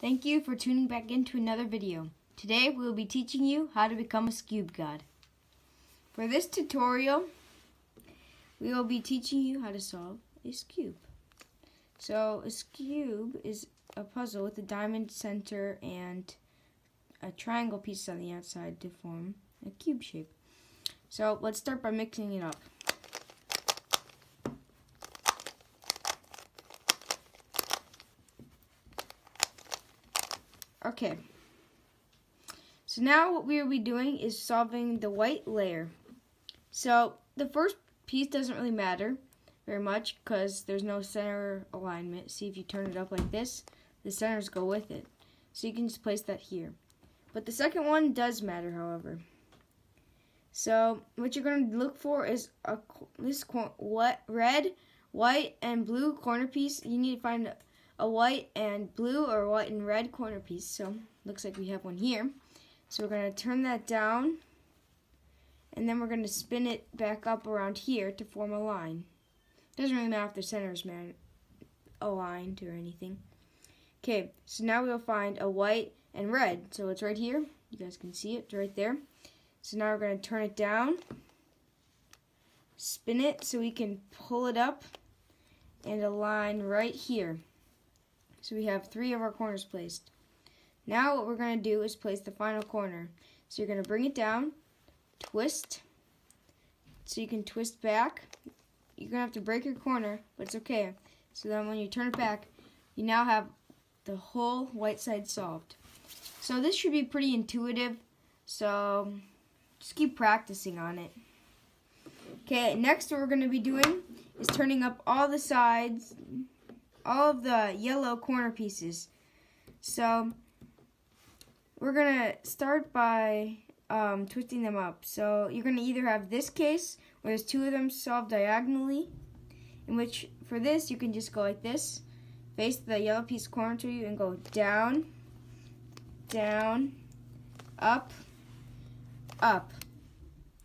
Thank you for tuning back into another video. Today we will be teaching you how to become a Skewb god. For this tutorial, we will be teaching you how to solve a Skewb. So a Skewb is a puzzle with a diamond center and a triangle piece on the outside to form a cube shape. So let's start by mixing it up. Okay, so now what we will be doing is solving the white layer. So the first piece doesn't really matter very much because there's no center alignment. See, if you turn it up like this, the centers go with it. So you can just place that here. But the second one does matter, however. So what you're going to look for is this red, white, and blue corner piece. You need to find a white and blue or white and red corner piece. So looks like we have one here. So we're going to turn that down, and then we're going to spin it back up around here to form a line. Doesn't really matter if the center is aligned or anything. Okay, so now we'll find a white and red. So it's right here. You guys can see it. It's right there. So now we're going to turn it down, spin it so we can pull it up, and align right here. So we have 3 of our corners placed. Now what we're going to do is place the final corner. So you're going to bring it down, twist, so you can twist back. You're going to have to break your corner, but it's okay. So then when you turn it back, you now have the whole white side solved. So this should be pretty intuitive, so just keep practicing on it. Okay, next what we're going to be doing is turning up all the sides, all of the yellow corner pieces. So we're going to start by twisting them up. So you're going to either have this case where there's 2 of them solved diagonally, in which for this you can just go like this, face the yellow piece corner to you and go down, down, up, up.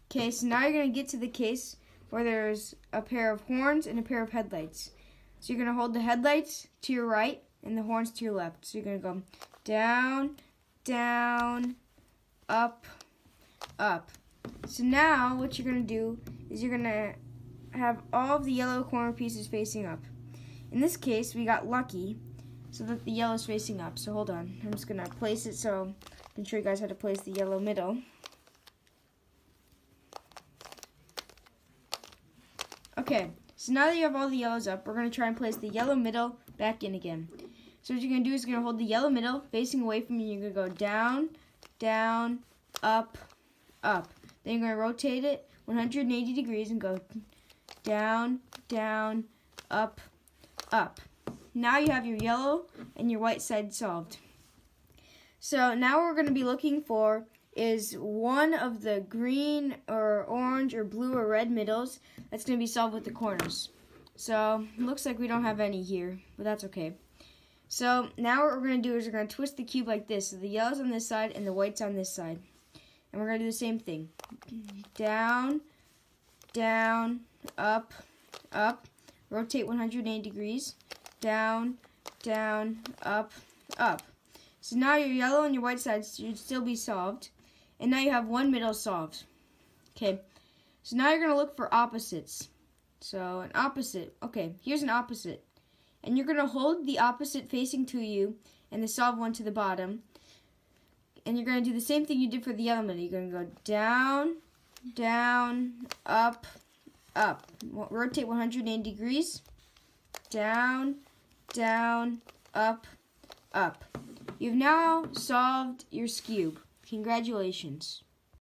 Okay, so now you're going to get to the case where there's a pair of horns and a pair of headlights. So you're going to hold the headlights to your right and the horns to your left. So you're going to go down, down, up, up. So now what you're going to do is you're going to have all of the yellow corner pieces facing up. In this case, we got lucky so that the yellow is facing up. So hold on. I'm just going to place it so I can show you guys how to place the yellow middle. Okay. So now that you have all the yellows up, we're going to try and place the yellow middle back in again. So what you're going to do is you're going to hold the yellow middle facing away from you. You're going to go down, down, up, up. Then you're going to rotate it 180 degrees and go down, down, up, up. Now you have your yellow and your white side solved. So now what we're going to be looking for is one of the green or orange or blue or red middles that's going to be solved with the corners. So it looks like we don't have any here, but that's okay. So now what we're going to do is we're going to twist the cube like this. So the yellow's on this side and the white's on this side. And we're going to do the same thing. Down, down, up, up. Rotate 180 degrees. Down, down, up, up. So now your yellow and your white sides should still be solved. And now you have one middle solved. Okay, so now you're going to look for opposites. So an opposite, okay, here's an opposite. And you're going to hold the opposite facing to you and the solved one to the bottom. And you're going to do the same thing you did for the yellow middle. You're going to go down, down, up, up. Rotate 180 degrees. Down, down, up, up. You've now solved your Skewb. Congratulations.